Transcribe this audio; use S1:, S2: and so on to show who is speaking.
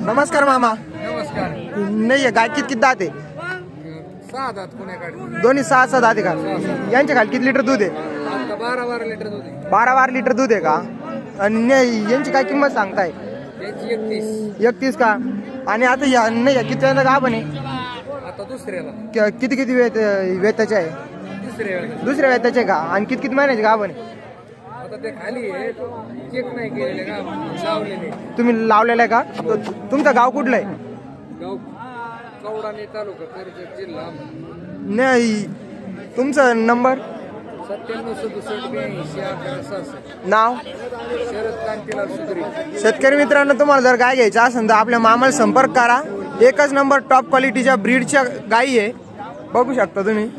S1: नमस्कार मामा.
S2: नमस्कार.
S1: नाही गाय किती दात आहे?
S2: 6 दात पुण्याकडे.
S1: दोन्ही 6 दात आहे का? यांच्या खाली किती लिटर दूध आहे?
S2: आता 12 लिटर दूध आहे.
S1: 12 लिटर दूध आहे का? आणि यांची काय किंमत सांगताय?
S2: त्याची 31.
S1: 31 का? आणि आता या नाही किती वेळा गाभण आहे?
S2: आता दुसऱ्याला.
S1: किती वेताचे आहे? दुसऱ्या वेताचे का? आणि किती महिन्याचे गाभण आहे?
S2: आता ते खाली आहे, चेक नाही केलेले का, लावलेले.
S1: तुम्ही लावलेला आहे का? तुमचं गाव कुठलं आहे?
S2: गाव कवडाने तालुका कर्जत जिल्हा.
S1: नाही तुमचं नंबर
S2: 9767821166.
S1: नाव?
S2: शरद कांतीलाल सुधरी.
S1: शेतकरी मित्रांनो, तुम्हाला जर गाय घ्यायचा असेल तर आपल्या मामाला संपर्क करा. एकच नंबर टॉप क्वालिटीच्या ब्रीडच्या गायी आहे, बघू शकता तुम्ही.